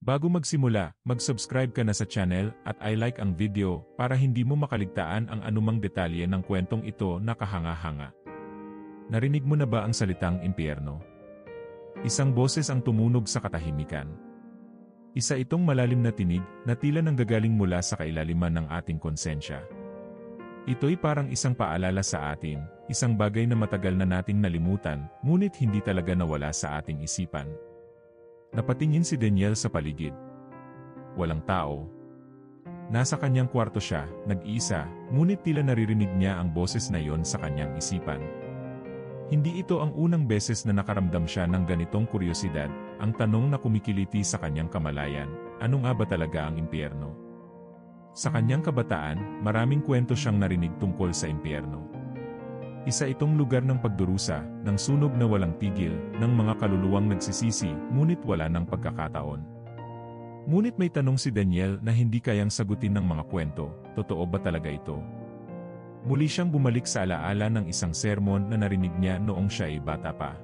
Bago magsimula, mag-subscribe ka na sa channel at i-like ang video para hindi mo makaligtaan ang anumang detalye ng kwentong ito na kahanga-hanga. Narinig mo na ba ang salitang impyerno? Isang boses ang tumunog sa katahimikan. Isa itong malalim na tinig na tila nanggagaling mula sa kailaliman ng ating konsensya. Ito'y parang isang paalala sa atin, isang bagay na matagal na nating nalimutan, ngunit hindi talaga nawala sa ating isipan. Napatingin si Daniel sa paligid. Walang tao. Nasa kanyang kwarto siya, nag-iisa, ngunit tila naririnig niya ang boses na iyon sa kanyang isipan. Hindi ito ang unang beses na nakaramdam siya ng ganitong kuryosidad, ang tanong na kumikiliti sa kanyang kamalayan, ano nga ba talaga ang impyerno? Sa kanyang kabataan, maraming kwento siyang narinig tungkol sa impyerno. Isa itong lugar ng pagdurusa, ng sunog na walang tigil, ng mga kaluluwang nagsisisi, ngunit wala ng pagkakataon. Ngunit may tanong si Daniel na hindi kayang sagutin ng mga kwento, totoo ba talaga ito? Muli siyang bumalik sa alaala ng isang sermon na narinig niya noong siya ay bata pa.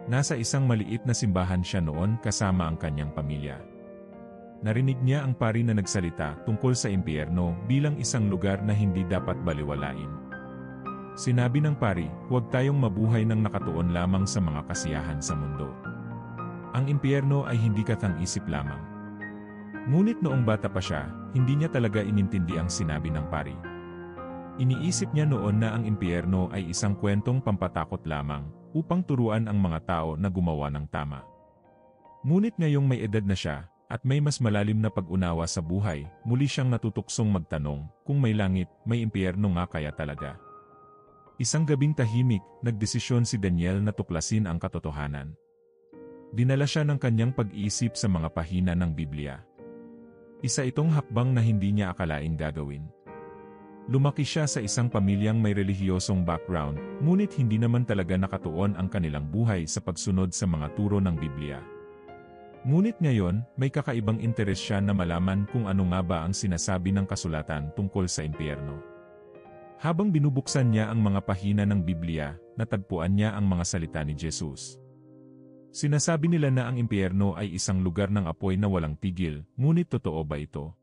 Nasa isang maliit na simbahan siya noon kasama ang kanyang pamilya. Narinig niya ang pari na nagsalita tungkol sa impyerno bilang isang lugar na hindi dapat baliwalain. Sinabi ng pari, huwag tayong mabuhay ng nakatuon lamang sa mga kasiyahan sa mundo. Ang impyerno ay hindi katang-isip lamang. Ngunit noong bata pa siya, hindi niya talaga inintindi ang sinabi ng pari. Iniisip niya noon na ang impyerno ay isang kwentong pampatakot lamang, upang turuan ang mga tao na gumawa ng tama. Ngunit ngayong may edad na siya, at may mas malalim na pag-unawa sa buhay, muli siyang natutuksong magtanong, kung may langit, may impyerno nga kaya talaga? Isang gabing tahimik, nagdesisyon si Daniel na tuklasin ang katotohanan. Dinala siya ng kanyang pag-iisip sa mga pahina ng Biblia. Isa itong hakbang na hindi niya akalaing gagawin. Lumaki siya sa isang pamilyang may relihiyosong background, ngunit hindi naman talaga nakatuon ang kanilang buhay sa pagsunod sa mga turo ng Biblia. Ngunit ngayon, may kakaibang interes siya na malaman kung ano nga ba ang sinasabi ng kasulatan tungkol sa impyerno. Habang binubuksan niya ang mga pahina ng Biblia, natagpuan niya ang mga salita ni Jesus. Sinasabi nila na ang impyerno ay isang lugar ng apoy na walang tigil, ngunit totoo ba ito?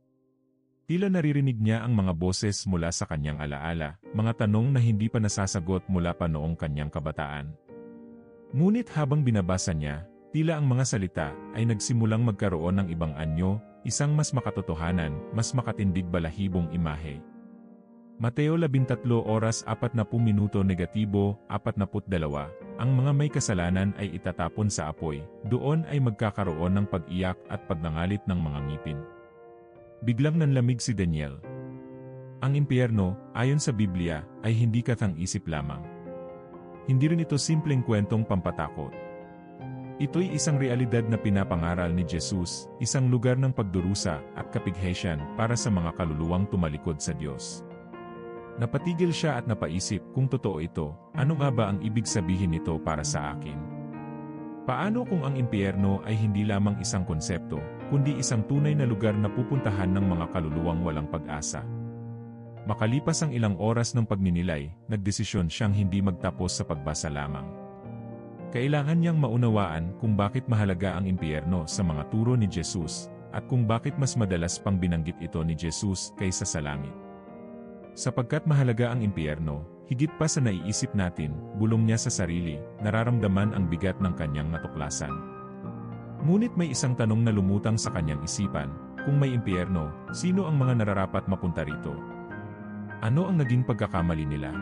Tila naririnig niya ang mga boses mula sa kanyang alaala, mga tanong na hindi pa nasasagot mula pa noong kanyang kabataan. Ngunit habang binabasa niya, tila ang mga salita ay nagsimulang magkaroon ng ibang anyo, isang mas makatotohanan, mas makatindig balahibong imahe. Mateo 13:40 negatibo 42, ang mga may kasalanan ay itatapon sa apoy, doon ay magkakaroon ng pag-iyak at pagnangalit ng mga ngipin. Biglang nanlamig si Daniel. Ang impyerno, ayon sa Biblia, ay hindi katang-isip lamang. Hindi rin ito simpleng kwentong pampatakot. Ito'y isang realidad na pinapangaral ni Jesus, isang lugar ng pagdurusa at kapighatian para sa mga kaluluwang tumalikod sa Diyos. Napatigil siya at napaisip kung totoo ito, ano nga ba ang ibig sabihin nito para sa akin? Paano kung ang impyerno ay hindi lamang isang konsepto, kundi isang tunay na lugar na pupuntahan ng mga kaluluwang walang pag-asa? Makalipas ang ilang oras ng pagninilay, nagdesisyon siyang hindi magtapos sa pagbasa lamang. Kailangan niyang maunawaan kung bakit mahalaga ang impyerno sa mga turo ni Jesus, at kung bakit mas madalas pang binanggit ito ni Jesus kaysa sa langit. Sapagkat mahalaga ang impyerno, higit pa sa naiisip natin, bulong niya sa sarili, nararamdaman ang bigat ng kanyang natuklasan. Ngunit may isang tanong na lumutang sa kanyang isipan, kung may impyerno, sino ang mga nararapat mapunta rito? Ano ang naging pagkakamali nila?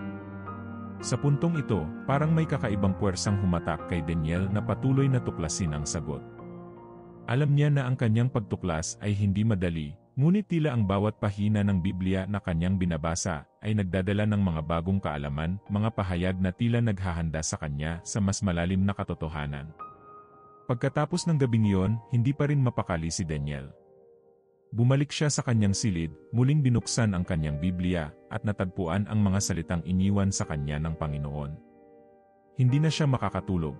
Sa puntong ito, parang may kakaibang puwersang humatak kay Daniel na patuloy na tuklasin ang sagot. Alam niya na ang kanyang pagtuklas ay hindi madali, ngunit tila ang bawat pahina ng Biblia na kanyang binabasa ay nagdadala ng mga bagong kaalaman, mga pahayag na tila naghahanda sa kanya sa mas malalim na katotohanan. Pagkatapos ng gabing iyon, hindi pa rin mapakali si Daniel. Bumalik siya sa kanyang silid, muling binuksan ang kanyang Biblia, at natagpuan ang mga salitang iniwan sa kanya ng Panginoon. Hindi na siya makakatulog.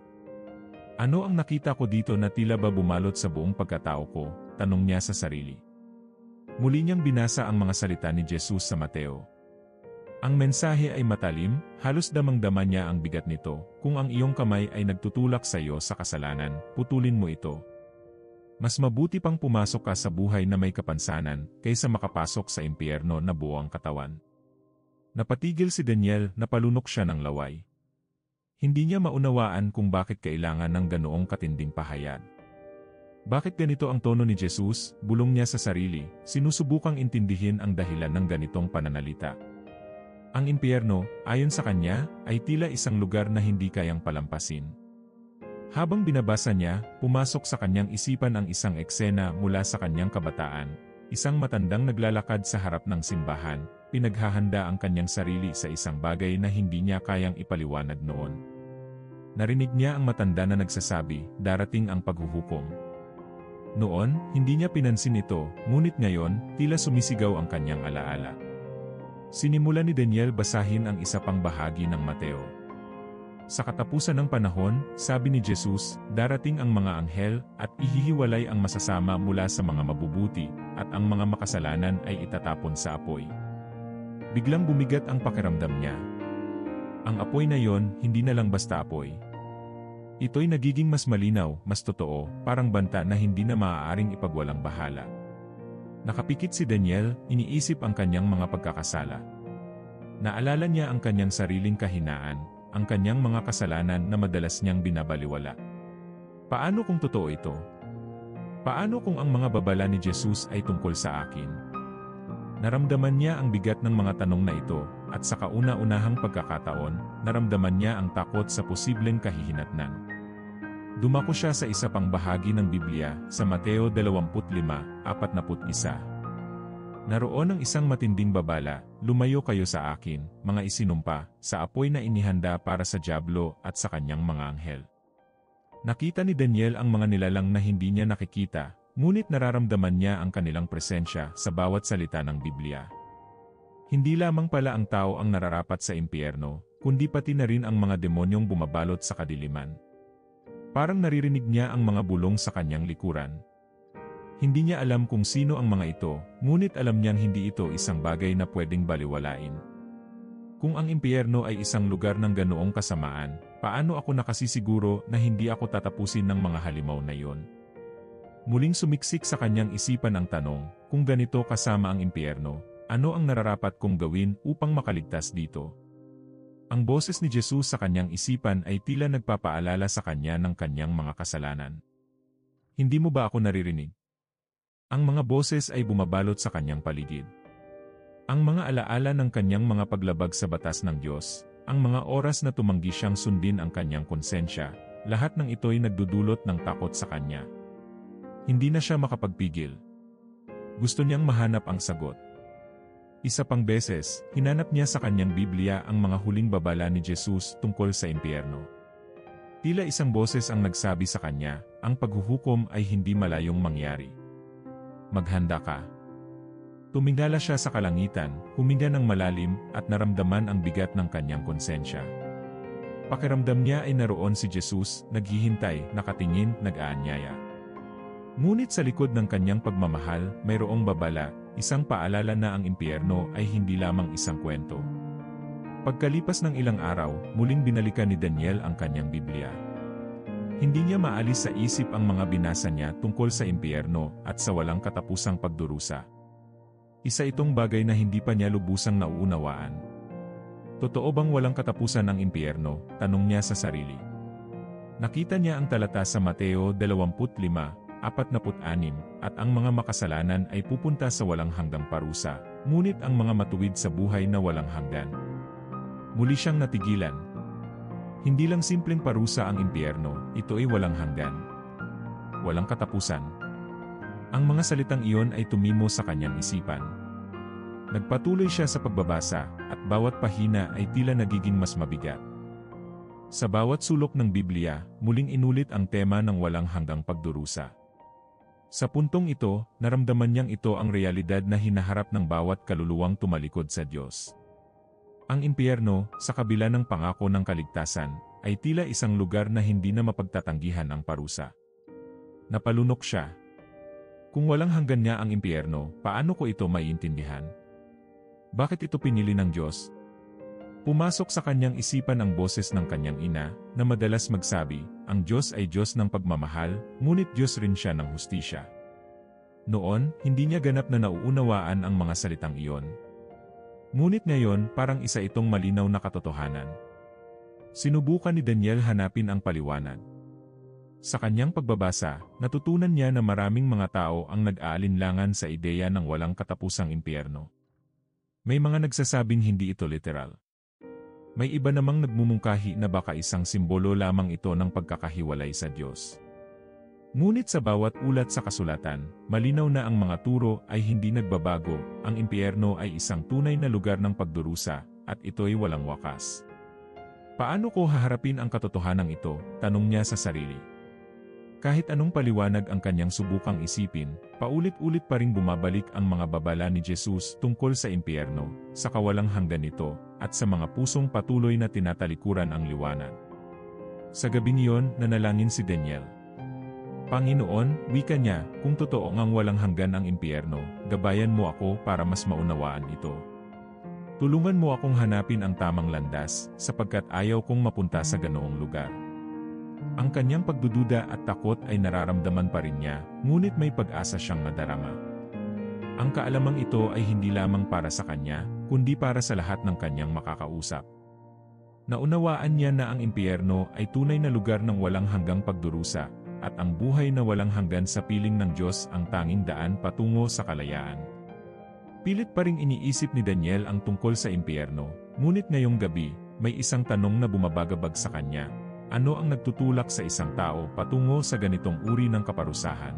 Ano ang nakita ko dito na tila ba bumalot sa buong pagkatao ko? Tanong niya sa sarili. Muli niyang binasa ang mga salita ni Jesus sa Mateo. Ang mensahe ay matalim, halos damang-dama niya ang bigat nito. Kung ang iyong kamay ay nagtutulak sa iyo sa kasalanan, putulin mo ito. Mas mabuti pang pumasok ka sa buhay na may kapansanan kaysa makapasok sa impyerno na buwang katawan. Napatigil si Daniel, napalunok siya ng laway. Hindi niya maunawaan kung bakit kailangan ng ganoong katinding pahayag. Bakit ganito ang tono ni Jesus, bulong niya sa sarili, sinusubukang intindihin ang dahilan ng ganitong pananalita. Ang impyerno, ayon sa kanya, ay tila isang lugar na hindi kayang palampasin. Habang binabasa niya, pumasok sa kanyang isipan ang isang eksena mula sa kanyang kabataan. Isang matandang naglalakad sa harap ng simbahan, pinaghahanda ang kanyang sarili sa isang bagay na hindi niya kayang ipaliwanag noon. Narinig niya ang matanda na nagsasabi, darating ang paghuhukom. Noon, hindi niya pinansin ito, ngunit ngayon, tila sumisigaw ang kanyang alaala. Sinimulan ni Daniel basahin ang isa pang bahagi ng Mateo. Sa katapusan ng panahon, sabi ni Jesus, darating ang mga anghel at ihihiwalay ang masasama mula sa mga mabubuti at ang mga makasalanan ay itatapon sa apoy. Biglang bumigat ang pakiramdam niya. Ang apoy na yon, hindi na lang basta apoy. Ito'y nagiging mas malinaw, mas totoo, parang banta na hindi na maaaring ipagwalang bahala. Nakapikit si Daniel, iniisip ang kanyang mga pagkakasala. Naalala niya ang kanyang sariling kahinaan, ang kanyang mga kasalanan na madalas niyang binabaliwala. Paano kung totoo ito? Paano kung ang mga babala ni Jesus ay tungkol sa akin? Naramdaman niya ang bigat ng mga tanong na ito, at sa kauna-unahang pagkakataon, naramdaman niya ang takot sa posibleng kahihinatnan. Dumako siya sa isa pang bahagi ng Biblia, sa Mateo 25:41. Naroon ang isang matinding babala, lumayo kayo sa akin, mga isinumpa, sa apoy na inihanda para sa dyablo at sa kanyang mga anghel. Nakita ni Daniel ang mga nilalang na hindi niya nakikita, ngunit nararamdaman niya ang kanilang presensya sa bawat salita ng Biblia. Hindi lamang pala ang tao ang nararapat sa impyerno, kundi pati na rin ang mga demonyong bumabalot sa kadiliman. Parang naririnig niya ang mga bulong sa kanyang likuran. Hindi niya alam kung sino ang mga ito, ngunit alam niyang hindi ito isang bagay na pwedeng baliwalain. Kung ang impyerno ay isang lugar ng ganoong kasamaan, paano ako nakasisiguro na hindi ako tatapusin ng mga halimaw na iyon? Muling sumiksik sa kanyang isipan ang tanong, kung ganito kasama ang impyerno, ano ang nararapat kong gawin upang makaligtas dito? Ang boses ni Jesus sa kanyang isipan ay tila nagpapaalala sa kanya ng kanyang mga kasalanan. Hindi mo ba ako naririnig? Ang mga boses ay bumabalot sa kanyang paligid. Ang mga alaala ng kanyang mga paglabag sa batas ng Diyos, ang mga oras na tumanggi siyang sundin ang kanyang konsensya, lahat ng ito'y nagdudulot ng takot sa kanya. Hindi na siya makapagpigil. Gusto niyang mahanap ang sagot. Isa pang beses, hinanap niya sa kanyang Biblia ang mga huling babala ni Jesus tungkol sa impyerno. Tila isang boses ang nagsabi sa kanya, ang paghuhukom ay hindi malayong mangyari. Maghanda ka. Tumingala siya sa kalangitan, huminga ng malalim, at naramdaman ang bigat ng kanyang konsensya. Pakiramdam niya ay naroon si Jesus, naghihintay, nakatingin, nag-aanyaya. Ngunit sa likod ng kanyang pagmamahal, mayroong babala, isang paalala na ang impyerno ay hindi lamang isang kwento. Pagkalipas ng ilang araw, muling binalikan ni Daniel ang kanyang Biblia. Hindi niya maalis sa isip ang mga binasa niya tungkol sa impyerno at sa walang katapusang pagdurusa. Isa itong bagay na hindi pa niya lubusang nauunawaan. Totoo bang walang katapusan ang impyerno? Tanong niya sa sarili. Nakita niya ang talata sa Mateo 25:46, at ang mga makasalanan ay pupunta sa walang hanggang parusa, ngunit ang mga matuwid sa buhay na walang hanggan. Muli siyang natigilan. Hindi lang simpleng parusa ang impyerno, ito ay walang hanggan. Walang katapusan. Ang mga salitang iyon ay tumimo sa kanyang isipan. Nagpatuloy siya sa pagbabasa, at bawat pahina ay tila nagiging mas mabigat. Sa bawat sulok ng Biblia, muling inulit ang tema ng walang hanggang pagdurusa. Sa puntong ito, naramdaman niyang ito ang realidad na hinaharap ng bawat kaluluwang tumalikod sa Diyos. Ang impyerno, sa kabila ng pangako ng kaligtasan, ay tila isang lugar na hindi na mapagtatanggihan ang parusa. Napalunok siya. Kung walang hanggan niya ang impyerno, paano ko ito maiintindihan? Bakit ito pinili ng Diyos? Pumasok sa kanyang isipan ang boses ng kanyang ina, na madalas magsabi, ang Diyos ay Diyos ng pagmamahal, ngunit Diyos rin siya ng hustisya. Noon, hindi niya ganap na nauunawaan ang mga salitang iyon. Ngunit ngayon, parang isa itong malinaw na katotohanan. Sinubukan ni Daniel hanapin ang paliwanag. Sa kanyang pagbabasa, natutunan niya na maraming mga tao ang nag-aalinlangan sa ideya ng walang katapusang impyerno. May mga nagsasabing hindi ito literal. May iba namang nagmumungkahi na baka isang simbolo lamang ito ng pagkakahiwalay sa Diyos. Ngunit sa bawat ulat sa kasulatan, malinaw na ang mga turo ay hindi nagbabago, ang impyerno ay isang tunay na lugar ng pagdurusa, at ito'y walang wakas. Paano ko haharapin ang katotohanan ito? Tanong niya sa sarili. Kahit anong paliwanag ang kanyang subukang isipin, paulit-ulit pa ring bumabalik ang mga babala ni Jesus tungkol sa impyerno, sa kawalang hanggan nito, at sa mga pusong patuloy na tinatalikuran ang liwanag. Sa gabing iyon, nanalangin si Daniel. Panginoon, wika niya, kung totoo ngang walang hanggan ang impyerno, gabayan mo ako para mas maunawaan ito. Tulungan mo akong hanapin ang tamang landas, sapagkat ayaw kong mapunta sa ganoong lugar. Ang kanyang pagdududa at takot ay nararamdaman pa rin niya, ngunit may pag-asa siyang nadarama. Ang kaalamang ito ay hindi lamang para sa kanya, kundi para sa lahat ng kanyang makakausap. Naunawaan niya na ang impyerno ay tunay na lugar ng walang hanggang pagdurusa, at ang buhay na walang hanggan sa piling ng Diyos ang tanging daan patungo sa kalayaan. Pilit pa ring iniisip ni Daniel ang tungkol sa impyerno, ngunit ngayong gabi, may isang tanong na bumabagabag sa kanya. Ano ang nagtutulak sa isang tao patungo sa ganitong uri ng kaparusahan?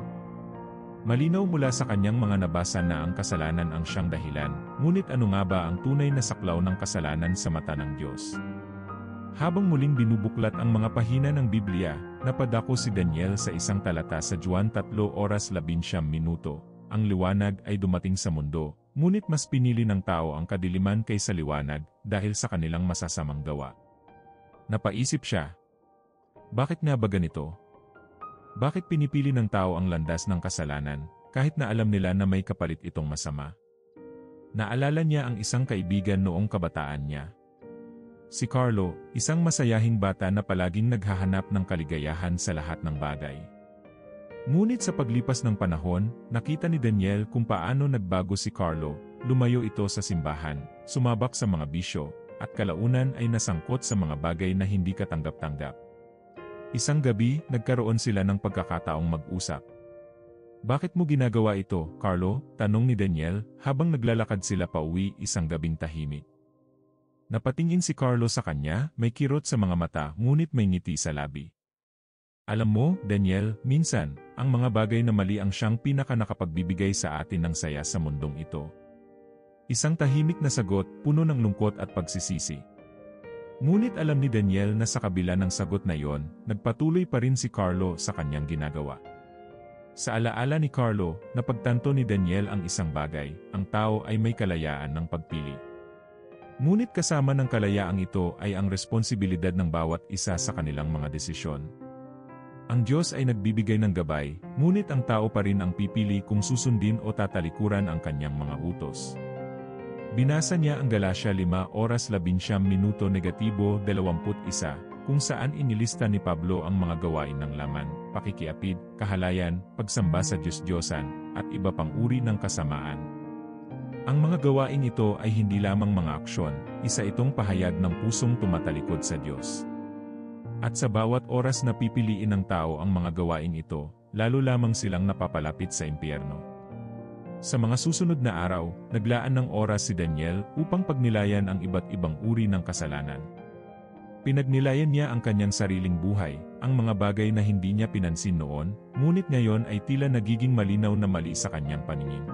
Malinaw mula sa kanyang mga nabasa na ang kasalanan ang siyang dahilan, ngunit ano nga ba ang tunay na saklaw ng kasalanan sa mata ng Diyos? Habang muling binubuklat ang mga pahina ng Biblia, napadako si Daniel sa isang talata sa Juan 3:19. Ang liwanag ay dumating sa mundo, ngunit mas pinili ng tao ang kadiliman kaysa liwanag dahil sa kanilang masasamang gawa. Napaisip siya, bakit nga ba ganito? Bakit pinipili ng tao ang landas ng kasalanan, kahit na alam nila na may kapalit itong masama? Naalala niya ang isang kaibigan noong kabataan niya. Si Carlo, isang masayahing bata na palaging naghahanap ng kaligayahan sa lahat ng bagay. Ngunit sa paglipas ng panahon, nakita ni Daniel kung paano nagbago si Carlo, lumayo ito sa simbahan, sumabak sa mga bisyo, at kalaunan ay nasangkot sa mga bagay na hindi katanggap-tanggap. Isang gabi, nagkaroon sila ng pagkakataong mag-usap. Bakit mo ginagawa ito, Carlo? Tanong ni Daniel, habang naglalakad sila pauwi isang gabing tahimik. Napatingin si Carlo sa kanya, may kirot sa mga mata, ngunit may ngiti sa labi. Alam mo, Daniel, minsan, ang mga bagay na mali ang siyang pinaka-nakapagbibigay sa atin ng saya sa mundong ito. Isang tahimik na sagot, puno ng lungkot at pagsisisi. Ngunit alam ni Daniel na sa kabila ng sagot na iyon, nagpatuloy pa rin si Carlo sa kanyang ginagawa. Sa alaala ni Carlo, napagtanto ni Daniel ang isang bagay, ang tao ay may kalayaan ng pagpili. Ngunit kasama ng kalayaang ito ay ang responsibilidad ng bawat isa sa kanilang mga desisyon. Ang Diyos ay nagbibigay ng gabay, ngunit ang tao pa rin ang pipili kung susundin o tatalikuran ang kanyang mga utos. Binasa niya ang Galatia 5:11-21, kung saan inilista ni Pablo ang mga gawain ng laman, pakikiapid, kahalayan, pagsamba sa Diyos-Diyosan, at iba pang uri ng kasamaan. Ang mga gawain ito ay hindi lamang mga aksyon, isa itong pahayag ng pusong tumatalikod sa Diyos. At sa bawat oras na pipiliin ng tao ang mga gawain ito, lalo lamang silang napapalapit sa impyerno. Sa mga susunod na araw, naglaan ng oras si Daniel upang pagnilayan ang iba't ibang uri ng kasalanan. Pinagnilayan niya ang kanyang sariling buhay, ang mga bagay na hindi niya pinansin noon, ngunit ngayon ay tila nagiging malinaw na mali sa kanyang paningin.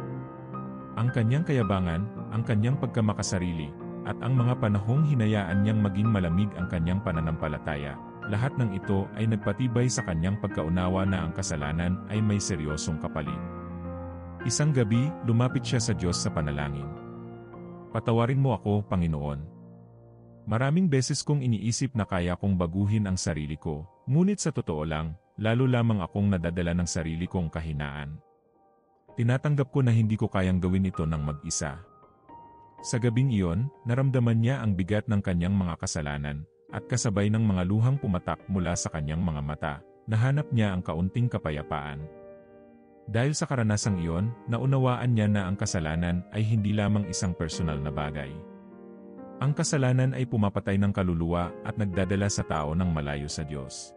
Ang kanyang kayabangan, ang kanyang pagkamakasarili, at ang mga panahong hinayaan niyang maging malamig ang kanyang pananampalataya, lahat ng ito ay nagpatibay sa kanyang pagkaunawa na ang kasalanan ay may seryosong kapalit. Isang gabi, lumapit siya sa Diyos sa panalangin. Patawarin mo ako, Panginoon. Maraming beses kong iniisip na kaya kong baguhin ang sarili ko, ngunit sa totoo lang, lalo lamang akong nadadala ng sarili kong kahinaan. Tinatanggap ko na hindi ko kayang gawin ito ng mag-isa. Sa gabing iyon, naramdaman niya ang bigat ng kanyang mga kasalanan, at kasabay ng mga luhang pumatak mula sa kanyang mga mata, nahanap niya ang kaunting kapayapaan. Dahil sa karanasang iyon, naunawaan niya na ang kasalanan ay hindi lamang isang personal na bagay. Ang kasalanan ay pumapatay ng kaluluwa at nagdadala sa tao ng malayo sa Diyos.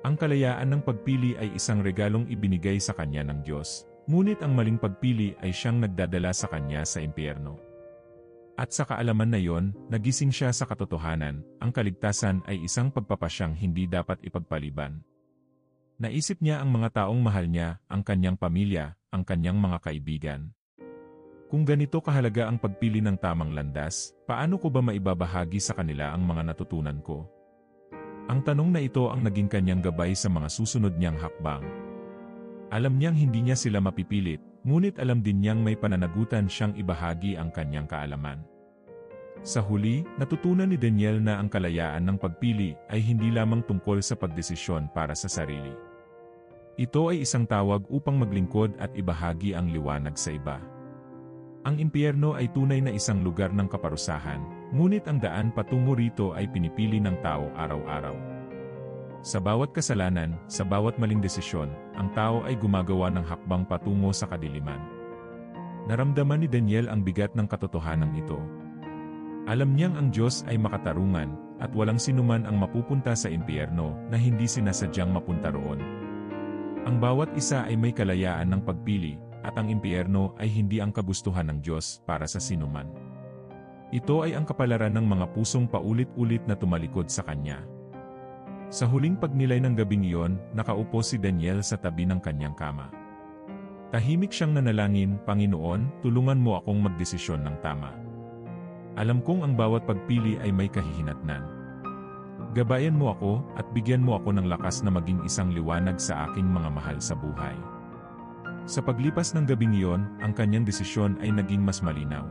Ang kalayaan ng pagpili ay isang regalong ibinigay sa kanya ng Diyos, ngunit ang maling pagpili ay siyang nagdadala sa kanya sa impyerno. At sa kaalaman na iyon, nagising siya sa katotohanan, ang kaligtasan ay isang pagpapasyang hindi dapat ipagpaliban. Naisip niya ang mga taong mahal niya, ang kanyang pamilya, ang kanyang mga kaibigan. Kung ganito kahalaga ang pagpili ng tamang landas, paano ko ba maibabahagi sa kanila ang mga natutunan ko? Ang tanong na ito ang naging kanyang gabay sa mga susunod niyang hakbang. Alam niyang hindi niya sila mapipilit, ngunit alam din niyang may pananagutan siyang ibahagi ang kanyang kaalaman. Sa huli, natutunan ni Daniel na ang kalayaan ng pagpili ay hindi lamang tungkol sa pagdesisyon para sa sarili. Ito ay isang tawag upang maglingkod at ibahagi ang liwanag sa iba. Ang impyerno ay tunay na isang lugar ng kaparusahan, ngunit ang daan patungo rito ay pinipili ng tao araw-araw. Sa bawat kasalanan, sa bawat maling desisyon, ang tao ay gumagawa ng hakbang patungo sa kadiliman. Naramdaman ni Daniel ang bigat ng katotohanan ito. Alam niyang ang Diyos ay makatarungan, at walang sinuman ang mapupunta sa impyerno na hindi sinasadyang mapunta roon. Ang bawat isa ay may kalayaan ng pagpili, at ang impyerno ay hindi ang kagustuhan ng Diyos para sa sinuman. Ito ay ang kapalaran ng mga pusong paulit-ulit na tumalikod sa Kanya. Sa huling pagnilay ng gabing iyon, nakaupo si Daniel sa tabi ng kanyang kama. Tahimik siyang nanalangin, "Panginoon, tulungan mo akong magdesisyon ng tama. Alam kong ang bawat pagpili ay may kahihinatnan. Gabayan mo ako at bigyan mo ako ng lakas na maging isang liwanag sa aking mga mahal sa buhay." Sa paglipas ng gabing iyon, ang kanyang desisyon ay naging mas malinaw.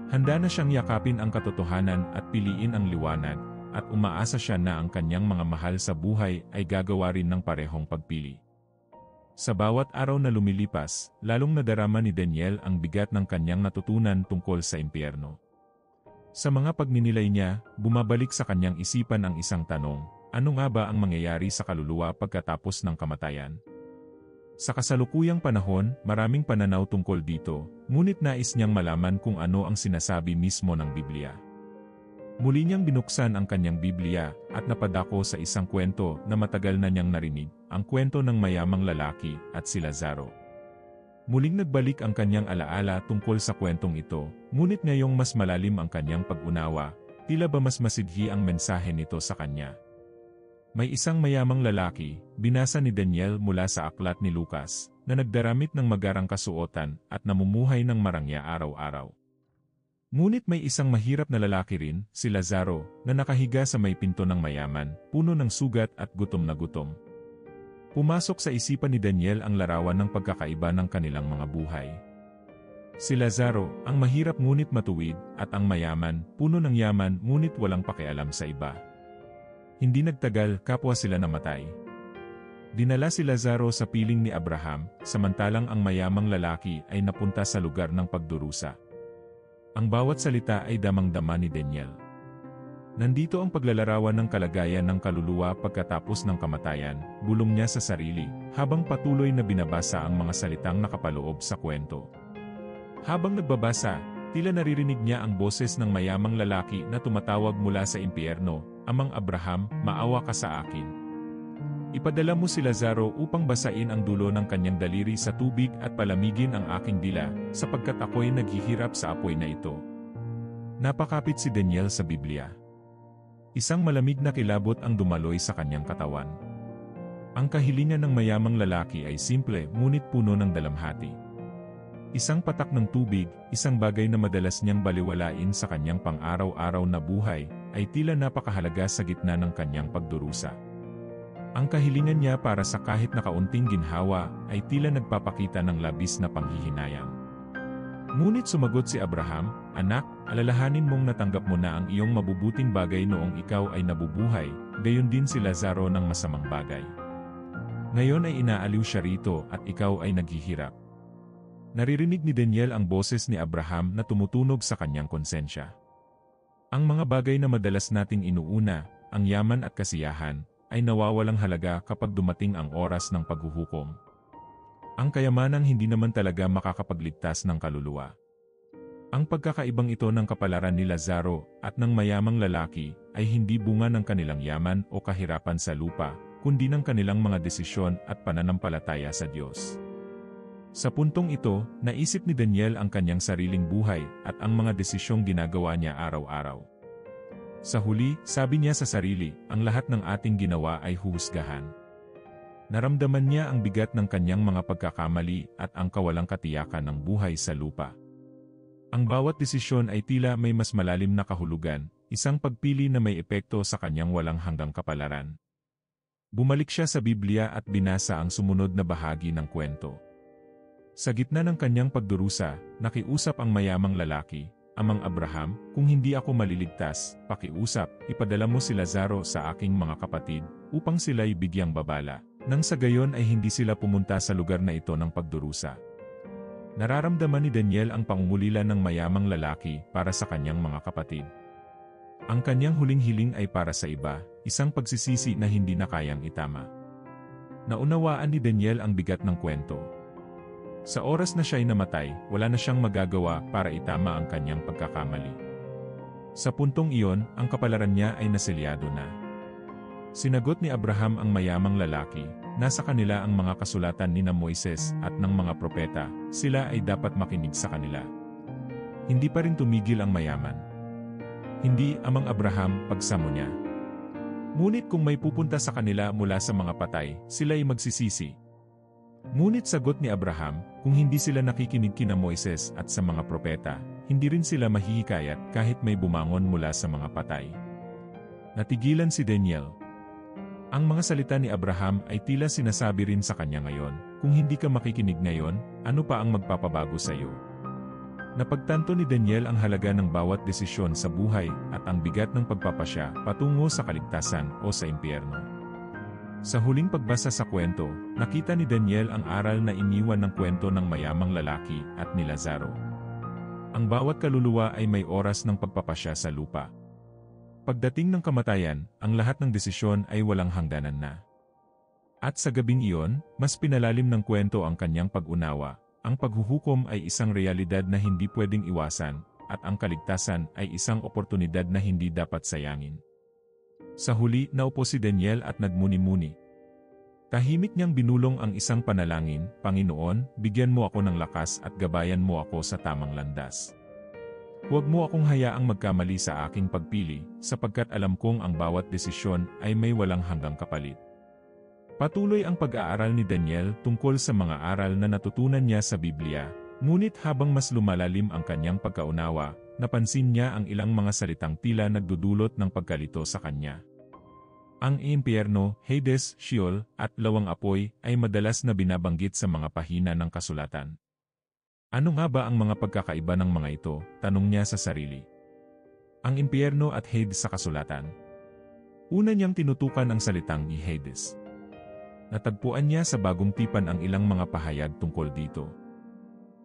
Handa na siyang yakapin ang katotohanan at piliin ang liwanag, at umaasa siya na ang kanyang mga mahal sa buhay ay gagawa rin ng parehong pagpili. Sa bawat araw na lumilipas, lalong nadarama ni Daniel ang bigat ng kanyang natutunan tungkol sa impyerno. Sa mga pagninilay niya, bumabalik sa kanyang isipan ang isang tanong: ano nga ba ang mangyayari sa kaluluwa pagkatapos ng kamatayan? Sa kasalukuyang panahon, maraming pananaw tungkol dito, ngunit nais niyang malaman kung ano ang sinasabi mismo ng Biblia. Muli niyang binuksan ang kanyang Biblia, at napadako sa isang kwento na matagal na niyang narinig, ang kwento ng mayamang lalaki at si Lazaro. Muling nagbalik ang kanyang alaala tungkol sa kwentong ito, ngunit ngayong mas malalim ang kanyang pag-unawa, tila ba mas masidhi ang mensahe nito sa kanya. May isang mayamang lalaki, binasa ni Daniel mula sa aklat ni Lucas, na nagdaramit ng magarang kasuotan at namumuhay ng marangya araw-araw. Ngunit may isang mahirap na lalaki rin, si Lazaro, na nakahiga sa may pinto ng mayaman, puno ng sugat at gutom na gutom. Pumasok sa isipan ni Daniel ang larawan ng pagkakaiba ng kanilang mga buhay. Si Lazaro, ang mahirap ngunit matuwid, at ang mayaman, puno ng yaman ngunit walang pakialam sa iba. Hindi nagtagal, kapwa sila namatay. Dinala si Lazaro sa piling ni Abraham, samantalang ang mayamang lalaki ay napunta sa lugar ng pagdurusa. Ang bawat salita ay damang-dama ni Daniel. Nandito ang paglalarawan ng kalagayan ng kaluluwa pagkatapos ng kamatayan, bulong niya sa sarili, habang patuloy na binabasa ang mga salitang nakapaloob sa kwento. Habang nagbabasa, tila naririnig niya ang boses ng mayamang lalaki na tumatawag mula sa impyerno, "Amang Abraham, maawa ka sa akin. Ipadala mo si Lazaro upang basain ang dulo ng kanyang daliri sa tubig at palamigin ang aking dila, sapagkat ako'y naghihirap sa apoy na ito." Napakapit si Daniel sa Biblia. Isang malamig na kilabot ang dumaloy sa kanyang katawan. Ang kahilingan ng mayamang lalaki ay simple ngunit puno ng dalamhati. Isang patak ng tubig, isang bagay na madalas niyang baliwalain sa kanyang pang-araw-araw na buhay, ay tila napakahalaga sa gitna ng kanyang pagdurusa. Ang kahilingan niya para sa kahit na kaunting ginhawa ay tila nagpapakita ng labis na panghihinayang. Ngunit sumagot si Abraham, "Anak, alalahanin mong natanggap mo na ang iyong mabubuting bagay noong ikaw ay nabubuhay, gayon din si Lazaro ng masamang bagay. Ngayon ay inaaliw siya rito at ikaw ay naghihirap. Naririnig ni Daniel ang boses ni Abraham na tumutunog sa kanyang konsensya. Ang mga bagay na madalas nating inuuna, ang yaman at kasiyahan, ay nawawalang halaga kapag dumating ang oras ng paghuhukom. Ang kayamanang hindi naman talaga makakapagligtas ng kaluluwa. Ang pagkakaibang ito ng kapalaran ni Lazaro at ng mayamang lalaki ay hindi bunga ng kanilang yaman o kahirapan sa lupa, kundi ng kanilang mga desisyon at pananampalataya sa Diyos. Sa puntong ito, naisip ni Daniel ang kanyang sariling buhay at ang mga desisyong ginagawa niya araw-araw. Sa huli, sabi niya sa sarili, ang lahat ng ating ginawa ay huhusgahan. Naramdaman niya ang bigat ng kanyang mga pagkakamali at ang kawalang katiyakan ng buhay sa lupa. Ang bawat desisyon ay tila may mas malalim na kahulugan, isang pagpili na may epekto sa kanyang walang hanggang kapalaran. Bumalik siya sa Biblia at binasa ang sumunod na bahagi ng kwento. Sa gitna ng kanyang pagdurusa, nakiusap ang mayamang lalaki, Amang Abraham, kung hindi ako maliligtas, pakiusap, ipadala mo si Lazaro sa aking mga kapatid, upang sila'y bigyang babala, nang sa gayon ay hindi sila pumunta sa lugar na ito ng pagdurusa. Nararamdaman ni Daniel ang pangungulila ng mayamang lalaki para sa kanyang mga kapatid. Ang kanyang huling hiling ay para sa iba, isang pagsisisi na hindi na kayang itama. Naunawaan ni Daniel ang bigat ng kwento. Sa oras na siya'y namatay, wala na siyang magagawa para itama ang kanyang pagkakamali. Sa puntong iyon, ang kapalaran niya ay naselyado na. Sinagot ni Abraham ang mayamang lalaki, nasa kanila ang mga kasulatan ni Moises at ng mga propeta, sila ay dapat makinig sa kanila. Hindi pa rin tumigil ang mayaman. Hindi, Amang Abraham, pagsamo niya. Ngunit kung may pupunta sa kanila mula sa mga patay, sila'y magsisisi. Ngunit sagot ni Abraham, kung hindi sila nakikinig kina Moises at sa mga propeta, hindi rin sila mahihikayat kahit may bumangon mula sa mga patay. Natigilan si Daniel. Ang mga salita ni Abraham ay tila sinasabi rin sa kanya ngayon, kung hindi ka makikinig ngayon, ano pa ang magpapabago sa iyo? Napagtanto ni Daniel ang halaga ng bawat desisyon sa buhay at ang bigat ng pagpapasya patungo sa kaligtasan o sa impyerno. Sa huling pagbasa sa kwento, nakita ni Daniel ang aral na iniwan ng kwento ng mayamang lalaki at ni Lazaro. Ang bawat kaluluwa ay may oras ng pagpapasya sa lupa. Pagdating ng kamatayan, ang lahat ng desisyon ay walang hangganan na. At sa gabing iyon, mas pinalalim ng kwento ang kanyang pag-unawa. Ang paghuhukom ay isang realidad na hindi pwedeng iwasan, at ang kaligtasan ay isang oportunidad na hindi dapat sayangin. Sa huli, naupo si Daniel at nagmuni-muni. Tahimik niyang binulong ang isang panalangin, Panginoon, bigyan mo ako ng lakas at gabayan mo ako sa tamang landas. Huwag mo akong hayaang magkamali sa aking pagpili, sapagkat alam kong ang bawat desisyon ay may walang hanggang kapalit. Patuloy ang pag-aaral ni Daniel tungkol sa mga aral na natutunan niya sa Biblia, ngunit habang mas lumalalim ang kanyang pagkaunawa, napansin niya ang ilang mga salitang tila nagdudulot ng pagkalito sa kanya. Ang impyerno, Hades, Sheol, at lawang apoy ay madalas na binabanggit sa mga pahina ng kasulatan. Ano nga ba ang mga pagkakaiba ng mga ito? Tanong niya sa sarili. Ang impyerno at Hades sa kasulatan. Una niyang tinutukan ang salitang Hades. Natagpuan niya sa Bagong Tipan ang ilang mga pahayag tungkol dito.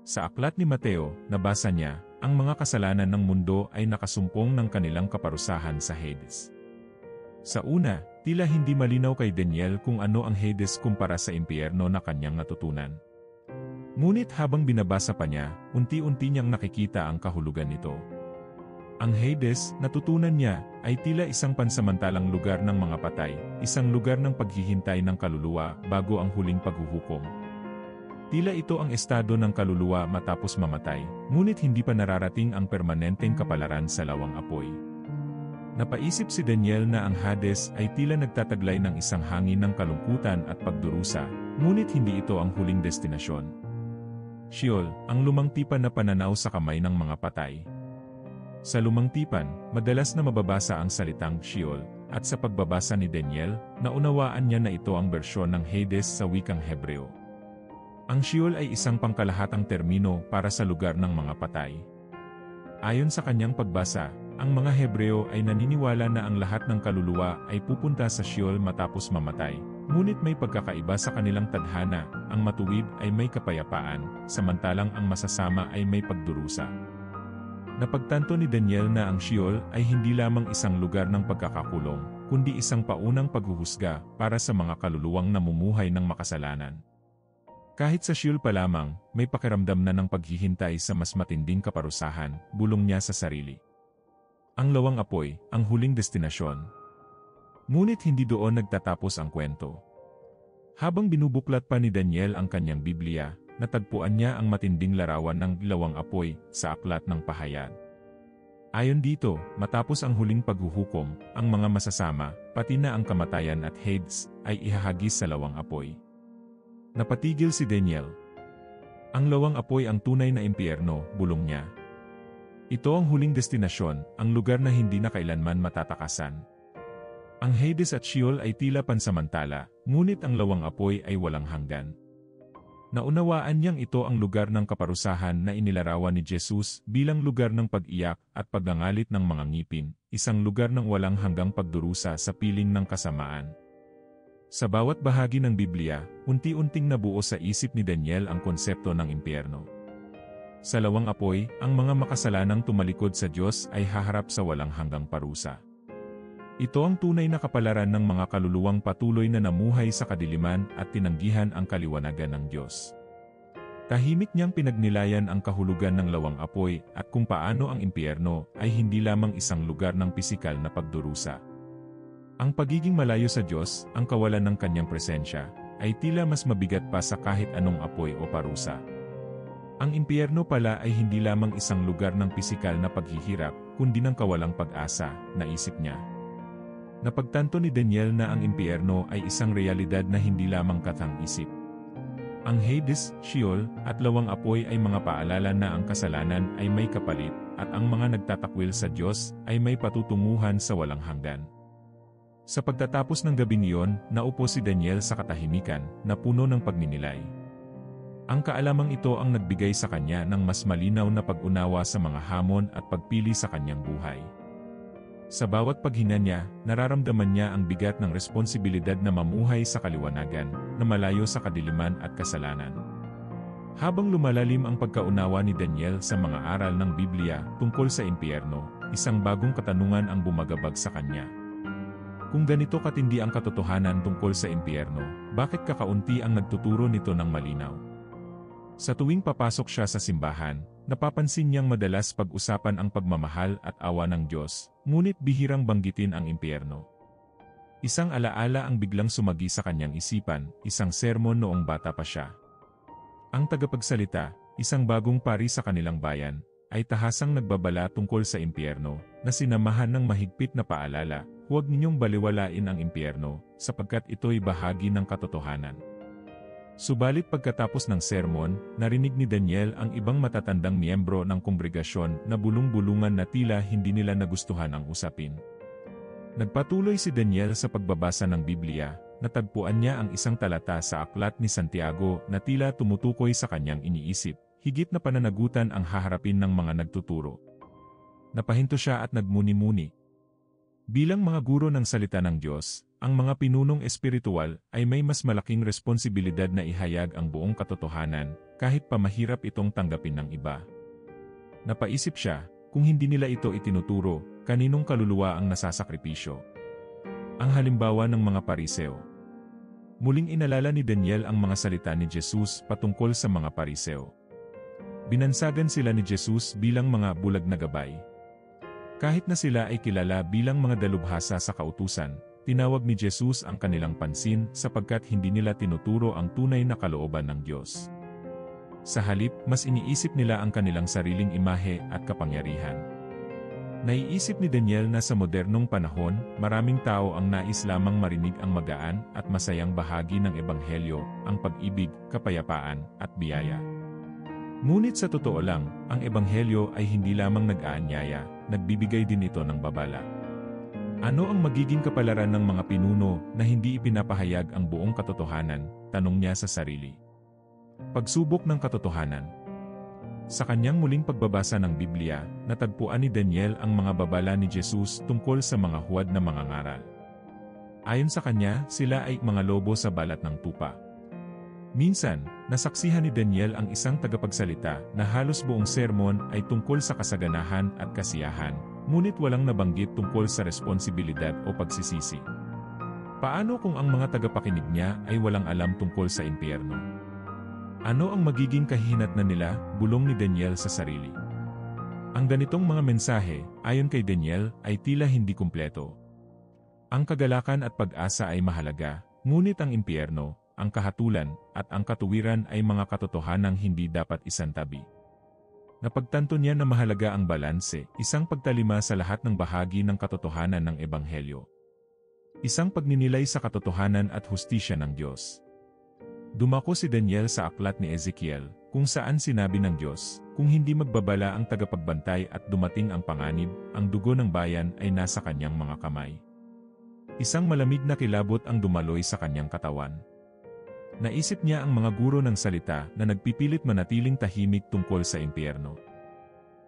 Sa aklat ni Mateo, nabasa niya, ang mga kasalanan ng mundo ay nakasumpong ng kanilang kaparusahan sa Hades. Sa una, tila hindi malinaw kay Daniel kung ano ang Hades kumpara sa impyerno na kanyang natutunan. Ngunit habang binabasa pa niya, unti-unti niyang nakikita ang kahulugan nito. Ang Hades, natutunan niya, ay tila isang pansamantalang lugar ng mga patay, isang lugar ng paghihintay ng kaluluwa bago ang huling paghuhukom. Tila ito ang estado ng kaluluwa matapos mamatay, ngunit hindi pa nararating ang permanenteng kapalaran sa lawang apoy. Napaisip si Daniel na ang Hades ay tila nagtataglay ng isang hangin ng kalungkutan at pagdurusa, ngunit hindi ito ang huling destinasyon. Sheol, ang lumang tipan na pananaw sa kamay ng mga patay. Sa lumang tipan, madalas na mababasa ang salitang Sheol, at sa pagbabasa ni Daniel, naunawaan niya na ito ang bersyon ng Hades sa wikang Hebreo. Ang Sheol ay isang pangkalahatang termino para sa lugar ng mga patay. Ayon sa kanyang pagbasa, ang mga Hebreo ay naniniwala na ang lahat ng kaluluwa ay pupunta sa Sheol matapos mamatay, Ngunit may pagkakaiba sa kanilang tadhana, ang matuwid ay may kapayapaan, samantalang ang masasama ay may pagdurusa. Napagtanto ni Daniel na ang Sheol ay hindi lamang isang lugar ng pagkakakulong, kundi isang paunang paghuhusga para sa mga kaluluwang namumuhay ng makasalanan. Kahit sa Sheol pa lamang, may pakiramdam na ng paghihintay sa mas matinding kaparusahan, bulong niya sa sarili. Ang lawang apoy, ang huling destinasyon. Ngunit hindi doon nagtatapos ang kwento. Habang binubuklat pa ni Daniel ang kanyang Biblia, natagpuan niya ang matinding larawan ng lawang apoy sa aklat ng pahayag. Ayon dito, matapos ang huling paghuhukom, ang mga masasama, pati na ang kamatayan at Hades, ay ihahagis sa lawang apoy. Napatigil si Daniel. Ang lawang apoy ang tunay na impyerno, bulong niya. Ito ang huling destinasyon, ang lugar na hindi na kailanman matatakasan. Ang Hades at Sheol ay tila pansamantala, ngunit ang lawang apoy ay walang hanggan. Naunawaan niyang ito ang lugar ng kaparusahan na inilarawan ni Jesus bilang lugar ng pag-iyak at pagngangalit ng mga ngipin, isang lugar ng walang hanggang pagdurusa sa piling ng kasamaan. Sa bawat bahagi ng Biblia, unti-unting nabuo sa isip ni Daniel ang konsepto ng impyerno. Sa lawang apoy, ang mga makasalanang tumalikod sa Diyos ay haharap sa walang hanggang parusa. Ito ang tunay na kapalaran ng mga kaluluwang patuloy na namuhay sa kadiliman at tinanggihan ang kaliwanagan ng Diyos. Tahimik niyang pinagnilayan ang kahulugan ng lawang apoy at kung paano ang impyerno ay hindi lamang isang lugar ng pisikal na pagdurusa. Ang pagiging malayo sa Diyos, ang kawalan ng kanyang presensya, ay tila mas mabigat pa sa kahit anong apoy o parusa. Ang impyerno pala ay hindi lamang isang lugar ng pisikal na paghihirap, kundi ng kawalang pag-asa, naisip niya. Napagtanto ni Daniel na ang impyerno ay isang realidad na hindi lamang katang-isip. Ang Hades, Sheol, at lawang apoy ay mga paalala na ang kasalanan ay may kapalit, at ang mga nagtatakwil sa Diyos ay may patutunguhan sa walang hanggan. Sa pagtatapos ng gabing iyon, naupo si Daniel sa katahimikan, na puno ng pagninilay. Ang kaalamang ito ang nagbigay sa kanya ng mas malinaw na pag-unawa sa mga hamon at pagpili sa kanyang buhay. Sa bawat paghina niya, nararamdaman niya ang bigat ng responsibilidad na mamuhay sa kaliwanagan, na malayo sa kadiliman at kasalanan. Habang lumalalim ang pagkaunawa ni Daniel sa mga aral ng Biblia tungkol sa impyerno, isang bagong katanungan ang bumagabag sa kanya. Kung ganito katindi ang katotohanan tungkol sa impyerno, bakit kakaunti ang nagtuturo nito ng malinaw? Sa tuwing papasok siya sa simbahan, napapansin niyang madalas pag-usapan ang pagmamahal at awa ng Diyos, ngunit bihirang banggitin ang impyerno. Isang alaala ang biglang sumagi sa kanyang isipan, isang sermon noong bata pa siya. Ang tagapagsalita, isang bagong pari sa kanilang bayan, ay tahasang nagbabala tungkol sa impyerno, na sinamahan ng mahigpit na paalala, huwag ninyong baliwalain ang impyerno, sapagkat ito'y bahagi ng katotohanan. Subalit pagkatapos ng sermon, narinig ni Daniel ang ibang matatandang miyembro ng kongregasyon na bulung-bulungan na tila hindi nila nagustuhan ang usapin. Nagpatuloy si Daniel sa pagbabasa ng Biblia, natagpuan niya ang isang talata sa aklat ni Santiago na tila tumutukoy sa kanyang iniisip, higit na pananagutan ang haharapin ng mga nagtuturo. Napahinto siya at nagmuni-muni. Bilang mga guro ng salita ng Diyos, ang mga pinunong espiritual ay may mas malaking responsibilidad na ihayag ang buong katotohanan, kahit pa mahirap itong tanggapin ng iba. Napaisip siya, kung hindi nila ito itinuturo, kaninong kaluluwa ang nasasakripisyo? Ang halimbawa ng mga Pariseo. Muling inalala ni Daniel ang mga salita ni Jesus patungkol sa mga Pariseo. Binansagan sila ni Jesus bilang mga bulag na gabay. Kahit na sila ay kilala bilang mga dalubhasa sa kautusan, tinawag ni Jesus ang kanilang pansin sapagkat hindi nila tinuturo ang tunay na kalooban ng Diyos. Sa halip, mas iniisip nila ang kanilang sariling imahe at kapangyarihan. Naiisip ni Daniel na sa modernong panahon, maraming tao ang nais lamang marinig ang magaan at masayang bahagi ng Ebanghelyo, ang pag-ibig, kapayapaan, at biyaya. Ngunit sa totoo lang, ang Ebanghelyo ay hindi lamang nag-aanyaya, nagbibigay din ito ng babala. Ano ang magiging kapalaran ng mga pinuno na hindi ipinapahayag ang buong katotohanan? Tanong niya sa sarili. Pagsubok ng katotohanan. Sa kanyang muling pagbabasa ng Biblia, natagpuan ni Daniel ang mga babala ni Jesus tungkol sa mga huwad na mga ngaral. Ayon sa kanya, sila ay mga lobo sa balat ng tupa. Minsan, nasaksihan ni Daniel ang isang tagapagsalita na halos buong sermon ay tungkol sa kasaganahan at kasiyahan, ngunit walang nabanggit tungkol sa responsibilidad o pagsisisi. Paano kung ang mga tagapakinig niya ay walang alam tungkol sa impyerno? Ano ang magiging kahihinatnan nila, bulong ni Daniel sa sarili? Ang ganitong mga mensahe, ayon kay Daniel, ay tila hindi kumpleto. Ang kagalakan at pag-asa ay mahalaga, ngunit ang impyerno, ang kahatulan, at ang katuwiran ay mga katotohanang hindi dapat isantabi. Napagtanto niya na mahalaga ang balanse, isang pagtalima sa lahat ng bahagi ng katotohanan ng Ebanghelyo. Isang pagninilay sa katotohanan at hustisya ng Diyos. Dumako si Daniel sa aklat ni Ezekiel, kung saan sinabi ng Diyos, kung hindi magbabala ang tagapagbantay at dumating ang panganib, ang dugo ng bayan ay nasa kanyang mga kamay. Isang malamig na kilabot ang dumaloy sa kanyang katawan. Naisip niya ang mga guro ng salita na nagpipilit manatiling tahimik tungkol sa impyerno.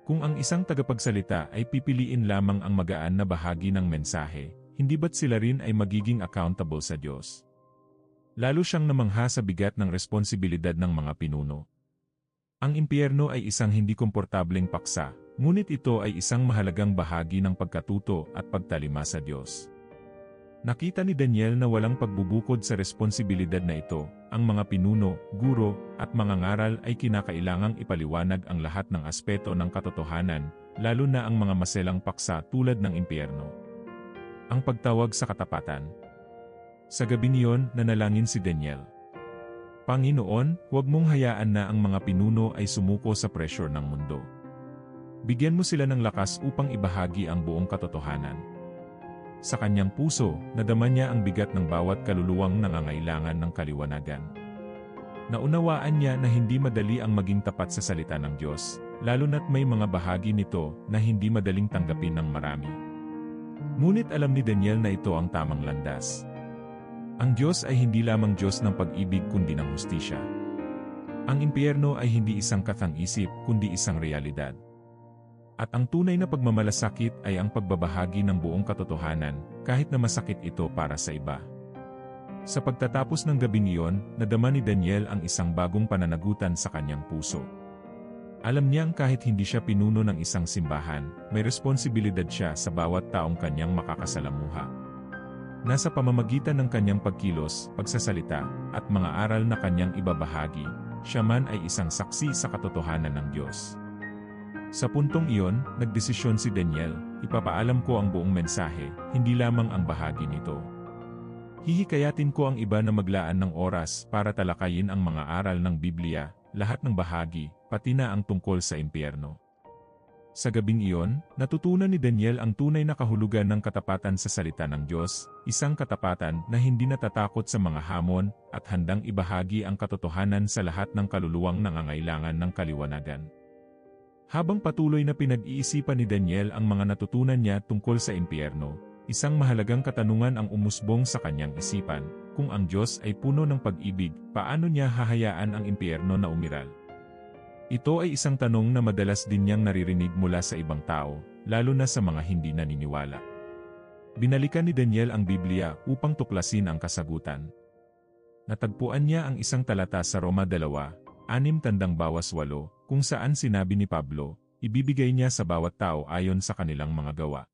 Kung ang isang tagapagsalita ay pipiliin lamang ang magaan na bahagi ng mensahe, hindi ba't sila rin ay magiging accountable sa Diyos? Lalo siyang namangha sa bigat ng responsibilidad ng mga pinuno. Ang impyerno ay isang hindi komportableng paksa, ngunit ito ay isang mahalagang bahagi ng pagkatuto at pagtalima sa Diyos. Nakita ni Daniel na walang pagbubukod sa responsibilidad na ito, ang mga pinuno, guro, at mga ngaral ay kinakailangang ipaliwanag ang lahat ng aspeto ng katotohanan, lalo na ang mga maselang paksa tulad ng impyerno. Ang pagtawag sa katapatan. Sa gabing iyon, nanalangin si Daniel. Panginoon, huwag mong hayaan na ang mga pinuno ay sumuko sa pressure ng mundo. Bigyan mo sila ng lakas upang ibahagi ang buong katotohanan. Sa kanyang puso, nadama niya ang bigat ng bawat kaluluwang nangangailangan ng kaliwanagan. Naunawaan niya na hindi madali ang maging tapat sa salita ng Diyos, lalo na't may mga bahagi nito na hindi madaling tanggapin ng marami. Ngunit alam ni Daniel na ito ang tamang landas. Ang Diyos ay hindi lamang Diyos ng pag-ibig kundi ng hustisya. Ang impyerno ay hindi isang kathang-isip kundi isang realidad. At ang tunay na pagmamalasakit ay ang pagbabahagi ng buong katotohanan, kahit na masakit ito para sa iba. Sa pagtatapos ng gabing iyon, nadama ni Daniel ang isang bagong pananagutan sa kanyang puso. Alam niyang kahit hindi siya pinuno ng isang simbahan, may responsibilidad siya sa bawat taong kanyang makakasalamuha. Nasa pamamagitan ng kanyang pagkilos, pagsasalita, at mga aral na kanyang ibabahagi, siya man ay isang saksi sa katotohanan ng Diyos. Sa puntong iyon, nagdesisyon si Daniel, ipapaalam ko ang buong mensahe, hindi lamang ang bahagi nito. Hihikayatin ko ang iba na maglaan ng oras para talakayin ang mga aral ng Biblia, lahat ng bahagi, pati na ang tungkol sa impyerno. Sa gabing iyon, natutunan ni Daniel ang tunay na kahulugan ng katapatan sa salita ng Diyos, isang katapatan na hindi natatakot sa mga hamon at handang ibahagi ang katotohanan sa lahat ng kaluluwang nangangailangan ng kaliwanagan. Habang patuloy na pinag-iisipan ni Daniel ang mga natutunan niya tungkol sa impyerno, isang mahalagang katanungan ang umusbong sa kanyang isipan, kung ang Diyos ay puno ng pag-ibig, paano niya hahayaan ang impyerno na umiral? Ito ay isang tanong na madalas din niyang naririnig mula sa ibang tao, lalo na sa mga hindi naniniwala. Binalikan ni Daniel ang Biblia upang tuklasin ang kasagutan. Natagpuan niya ang isang talata sa Roma 2:6-8, kung saan sinabi ni Pablo, ibibigay niya sa bawat tao ayon sa kanilang mga gawa.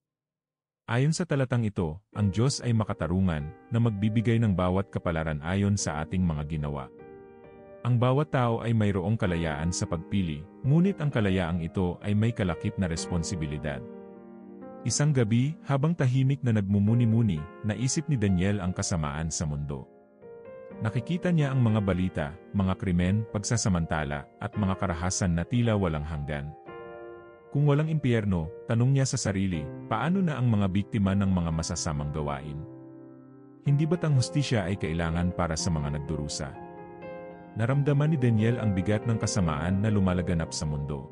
Ayon sa talatang ito, ang Diyos ay makatarungan na magbibigay ng bawat kapalaran ayon sa ating mga ginawa. Ang bawat tao ay mayroong kalayaan sa pagpili, ngunit ang kalayaang ito ay may kalakip na responsibilidad. Isang gabi, habang tahimik na nagmumuni-muni, naisip ni Daniel ang kasamaan sa mundo. Nakikita niya ang mga balita, mga krimen, pagsasamantala, at mga karahasan na tila walang hanggan. Kung walang impyerno, tanong niya sa sarili, paano na ang mga biktima ng mga masasamang gawain? Hindi ba't ang hustisya ay kailangan para sa mga nagdurusa? Naramdaman ni Daniel ang bigat ng kasamaan na lumalaganap sa mundo.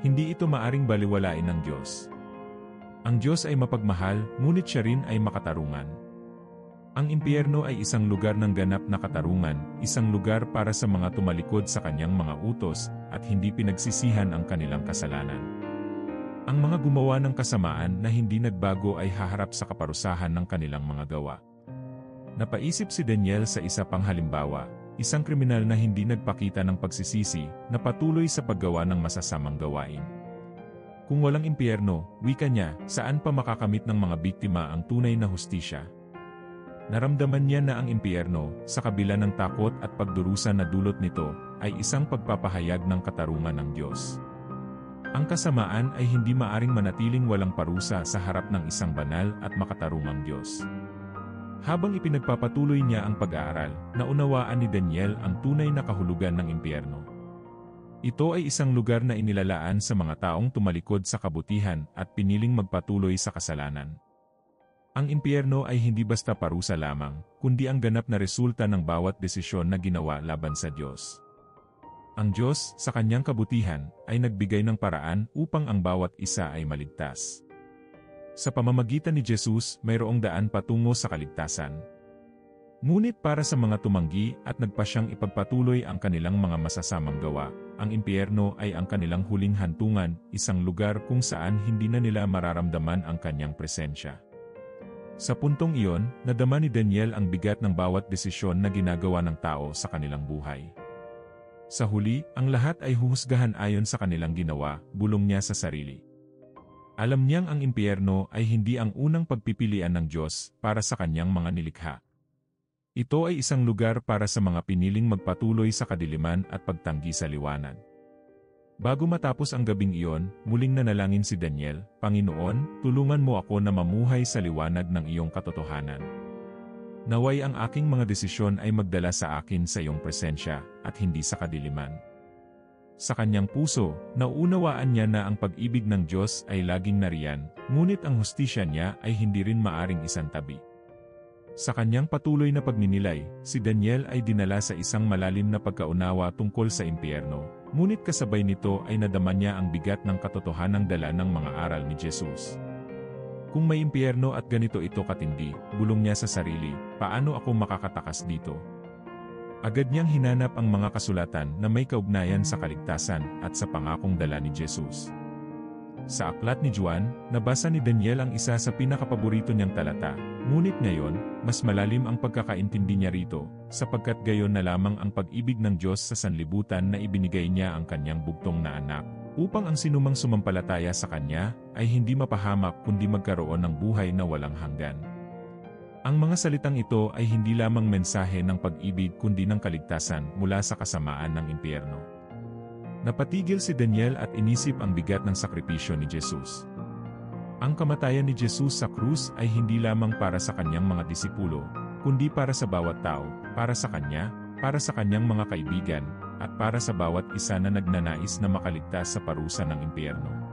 Hindi ito maaring baliwalain ng Diyos. Ang Diyos ay mapagmahal, ngunit siya rin ay makatarungan. Ang impyerno ay isang lugar ng ganap na katarungan, isang lugar para sa mga tumalikod sa kanyang mga utos, at hindi pinagsisihan ang kanilang kasalanan. Ang mga gumawa ng kasamaan na hindi nagbago ay haharap sa kaparusahan ng kanilang mga gawa. Napaisip si Daniel sa isa pang halimbawa, isang kriminal na hindi nagpakita ng pagsisisi na patuloy sa paggawa ng masasamang gawain. Kung walang impyerno, wika niya, saan pa makakamit ng mga biktima ang tunay na hustisya? Naramdaman niya na ang impyerno, sa kabila ng takot at pagdurusa na dulot nito, ay isang pagpapahayag ng katarungan ng Diyos. Ang kasamaan ay hindi maaring manatiling walang parusa sa harap ng isang banal at makatarungang Diyos. Habang ipinagpapatuloy niya ang pag-aaral, naunawaan ni Daniel ang tunay na kahulugan ng impyerno. Ito ay isang lugar na inilalaan sa mga taong tumalikod sa kabutihan at piniling magpatuloy sa kasalanan. Ang impyerno ay hindi basta parusa lamang, kundi ang ganap na resulta ng bawat desisyon na ginawa laban sa Diyos. Ang Diyos, sa kanyang kabutihan, ay nagbigay ng paraan upang ang bawat isa ay maligtas. Sa pamamagitan ni Jesus, mayroong daan patungo sa kaligtasan. Ngunit para sa mga tumanggi at nagpasyang ipagpatuloy ang kanilang mga masasamang gawa, ang impyerno ay ang kanilang huling hantungan, isang lugar kung saan hindi na nila mararamdaman ang kanyang presensya. Sa puntong iyon, nadama ni Daniel ang bigat ng bawat desisyon na ginagawa ng tao sa kanilang buhay. Sa huli, ang lahat ay huhusgahan ayon sa kanilang ginawa, bulong niya sa sarili. Alam niyang ang impyerno ay hindi ang unang pagpipilian ng Diyos para sa kanyang mga nilikha. Ito ay isang lugar para sa mga piniling magpatuloy sa kadiliman at pagtanggi sa liwanag. Bago matapos ang gabing iyon, muling nanalangin si Daniel, Panginoon, tulungan mo ako na mamuhay sa liwanag ng iyong katotohanan. Naway ang aking mga desisyon ay magdala sa akin sa iyong presensya, at hindi sa kadiliman. Sa kanyang puso, nauunawaan niya na ang pag-ibig ng Diyos ay laging nariyan, ngunit ang hustisya niya ay hindi rin maaring isantabi. Sa kanyang patuloy na pagninilay, si Daniel ay dinala sa isang malalim na pagkaunawa tungkol sa impyerno, ngunit kasabay nito ay nadama niya ang bigat ng katotohanang dala ng mga aral ni Jesus. Kung may impyerno at ganito ito katindi, bulong niya sa sarili, paano ako makakatakas dito? Agad niyang hinanap ang mga kasulatan na may kaugnayan sa kaligtasan at sa pangakong dala ni Jesus. Sa aklat ni Juan, nabasa ni Daniel ang isa sa pinakapaborito niyang talata, ngunit ngayon, mas malalim ang pagkakaintindi niya rito, sapagkat gayon na lamang ang pag-ibig ng Diyos sa sanlibutan na ibinigay niya ang kanyang bugtong na anak, upang ang sinumang sumampalataya sa kanya ay hindi mapahamak kundi magkaroon ng buhay na walang hanggan. Ang mga salitang ito ay hindi lamang mensahe ng pag-ibig kundi ng kaligtasan mula sa kasamaan ng impyerno. Napatigil si Daniel at inisip ang bigat ng sakripisyo ni Jesus. Ang kamatayan ni Jesus sa krus ay hindi lamang para sa kanyang mga disipulo, kundi para sa bawat tao, para sa kanya, para sa kanyang mga kaibigan, at para sa bawat isa na nagnanais na makaligtas sa parusa ng impyerno.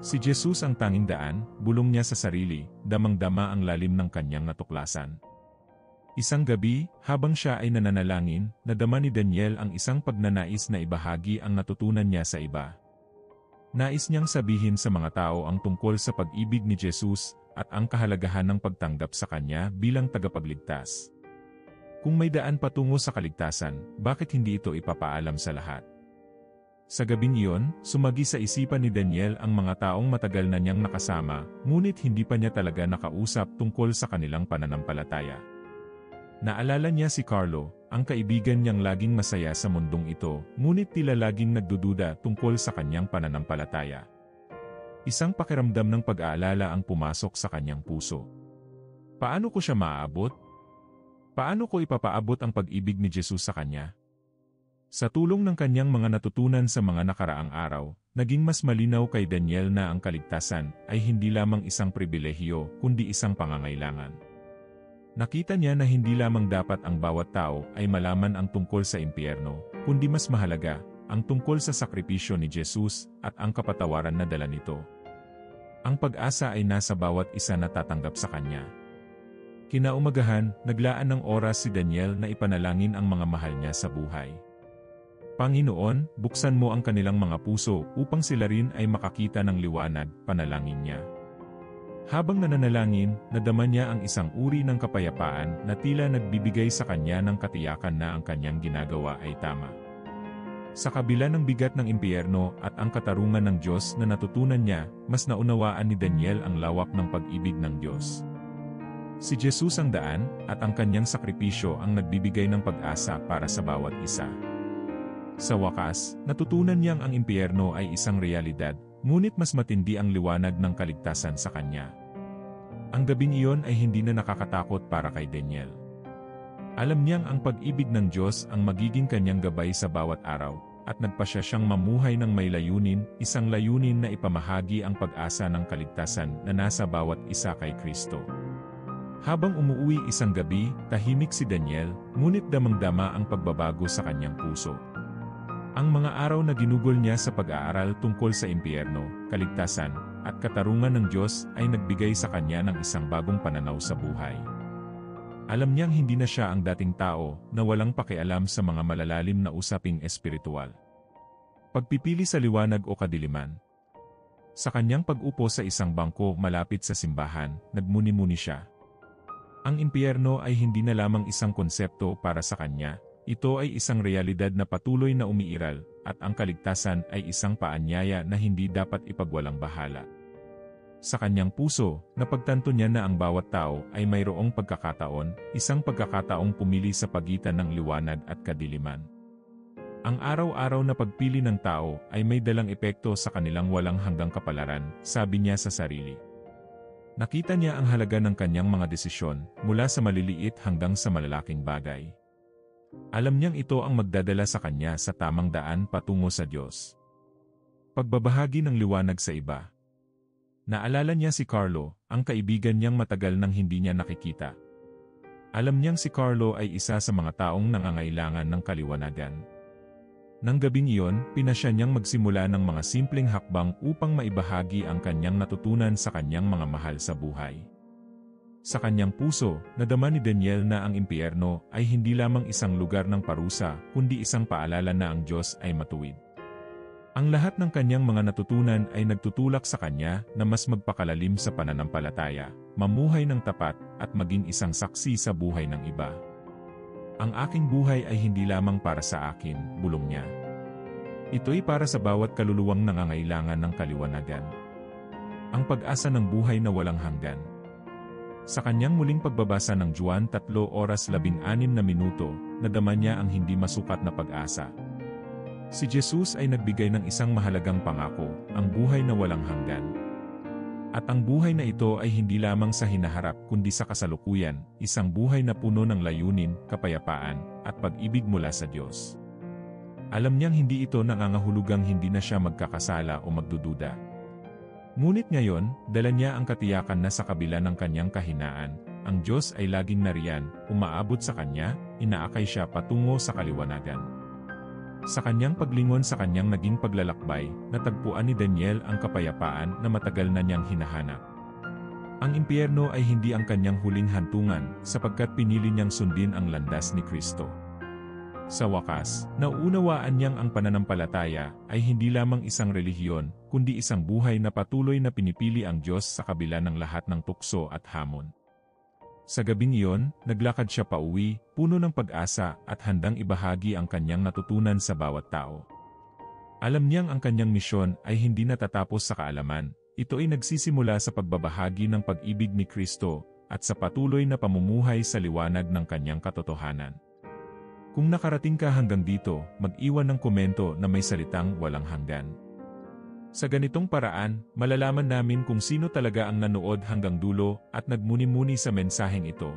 Si Jesus ang tanging daan, bulong niya sa sarili, damang-dama ang lalim ng kanyang natuklasan. Isang gabi, habang siya ay nananalangin, nadama ni Daniel ang isang pagnanais na ibahagi ang natutunan niya sa iba. Nais niyang sabihin sa mga tao ang tungkol sa pag-ibig ni Jesus at ang kahalagahan ng pagtanggap sa kanya bilang tagapagligtas. Kung may daan patungo sa kaligtasan, bakit hindi ito ipapaalam sa lahat? Sa gabing iyon, sumagi sa isipan ni Daniel ang mga taong matagal na niyang nakasama, ngunit hindi pa niya talaga nakausap tungkol sa kanilang pananampalataya. Naalala niya si Carlo, ang kaibigan niyang laging masaya sa mundong ito, ngunit tila laging nagdududa tungkol sa kanyang pananampalataya. Isang pakiramdam ng pag-aalala ang pumasok sa kanyang puso. Paano ko siya maaabot? Paano ko ipapaabot ang pag-ibig ni Jesus sa kanya? Sa tulong ng kanyang mga natutunan sa mga nakaraang araw, naging mas malinaw kay Daniel na ang kaligtasan ay hindi lamang isang pribilehiyo kundi isang pangangailangan. Nakita niya na hindi lamang dapat ang bawat tao ay malaman ang tungkol sa impyerno, kundi mas mahalaga, ang tungkol sa sakripisyo ni Jesus at ang kapatawaran na dala nito. Ang pag-asa ay nasa bawat isa na tatanggap sa kanya. Kinaumagahan, naglaan ng oras si Daniel na ipanalangin ang mga mahal niya sa buhay. Panginoon, buksan mo ang kanilang mga puso upang sila rin ay makakita ng liwanag, panalangin niya. Habang nananalangin, nadama niya ang isang uri ng kapayapaan na tila nagbibigay sa kanya ng katiyakan na ang kanyang ginagawa ay tama. Sa kabila ng bigat ng impyerno at ang katarungan ng Diyos na natutunan niya, mas naunawaan ni Daniel ang lawak ng pag-ibig ng Diyos. Si Jesus ang daan, at ang kanyang sakripisyo ang nagbibigay ng pag-asa para sa bawat isa. Sa wakas, natutunan niyang ang impyerno ay isang realidad, ngunit mas matindi ang liwanag ng kaligtasan sa kanya. Ang gabing iyon ay hindi na nakakatakot para kay Daniel. Alam niyang ang pag-ibig ng Diyos ang magiging kanyang gabay sa bawat araw, at nagpasya siyang mamuhay ng may layunin, isang layunin na ipamahagi ang pag-asa ng kaligtasan na nasa bawat isa kay Kristo. Habang umuuwi isang gabi, tahimik si Daniel, ngunit damang-dama ang pagbabago sa kanyang puso. Ang mga araw na ginugol niya sa pag-aaral tungkol sa impyerno, kaligtasan, at katarungan ng Diyos ay nagbigay sa kanya ng isang bagong pananaw sa buhay. Alam niyang hindi na siya ang dating tao na walang pakialam sa mga malalalim na usaping espiritual. Pagpipili sa liwanag o kadiliman. Sa kanyang pag-upo sa isang bangko malapit sa simbahan, nagmuni-muni siya. Ang impyerno ay hindi na lamang isang konsepto para sa kanya, ito ay isang realidad na patuloy na umiiral, at ang kaligtasan ay isang paanyaya na hindi dapat ipagwalang bahala. Sa kanyang puso, napagtanto niya na ang bawat tao ay mayroong pagkakataon, isang pagkakataong pumili sa pagitan ng liwanag at kadiliman. Ang araw-araw na pagpili ng tao ay may dalang epekto sa kanilang walang hanggang kapalaran, sabi niya sa sarili. Nakita niya ang halaga ng kanyang mga desisyon, mula sa maliliit hanggang sa malalaking bagay. Alam niyang ito ang magdadala sa kanya sa tamang daan patungo sa Diyos. Pagbabahagi ng liwanag sa iba. Naalala niya si Carlo, ang kaibigan niyang matagal nang hindi niya nakikita. Alam niyang si Carlo ay isa sa mga taong nangangailangan ng kaliwanagan. Nang gabing iyon, pinasya niyang magsimula ng mga simpleng hakbang upang maibahagi ang kanyang natutunan sa kanyang mga mahal sa buhay. Sa kanyang puso, nadama ni Daniel na ang impyerno ay hindi lamang isang lugar ng parusa, kundi isang paalala na ang Diyos ay matuwid. Ang lahat ng kanyang mga natutunan ay nagtutulak sa kanya na mas magpakalalim sa pananampalataya, mamuhay ng tapat, at maging isang saksi sa buhay ng iba. Ang aking buhay ay hindi lamang para sa akin, bulong niya. Ito'y para sa bawat kaluluwang nangangailangan ng kaliwanagan. Ang pag-asa ng buhay na walang hanggan. Sa kanyang muling pagbabasa ng Juan 3:16, nadama niya ang hindi masukat na pag-asa. Si Jesus ay nagbigay ng isang mahalagang pangako, ang buhay na walang hanggan. At ang buhay na ito ay hindi lamang sa hinaharap kundi sa kasalukuyan, isang buhay na puno ng layunin, kapayapaan, at pag-ibig mula sa Diyos. Alam niyang hindi ito nangangahulugang hindi na siya magkakasala o magdududa. Ngunit ngayon, dala niya ang katiyakan na sa kabila ng kanyang kahinaan, ang Diyos ay laging nariyan, umaabot sa kanya, inaakay siya patungo sa kaliwanagan. Sa kanyang paglingon sa kanyang naging paglalakbay, natagpuan ni Daniel ang kapayapaan na matagal na niyang hinahanap. Ang impyerno ay hindi ang kanyang huling hantungan, sapagkat pinili niyang sundin ang landas ni Kristo. Sa wakas, nauunawaan niyang ang pananampalataya ay hindi lamang isang relihiyon, kundi isang buhay na patuloy na pinipili ang Diyos sa kabila ng lahat ng tukso at hamon. Sa gabing iyon, naglakad siya pauwi, puno ng pag-asa at handang ibahagi ang kanyang natutunan sa bawat tao. Alam niyang ang kanyang misyon ay hindi natatapos sa kaalaman, ito ay nagsisimula sa pagbabahagi ng pag-ibig ni Kristo at sa patuloy na pamumuhay sa liwanag ng kanyang katotohanan. Kung nakarating ka hanggang dito, mag-iwan ng komento na may salitang walang hanggan. Sa ganitong paraan, malalaman namin kung sino talaga ang nanood hanggang dulo at nagmuni-muni sa mensaheng ito.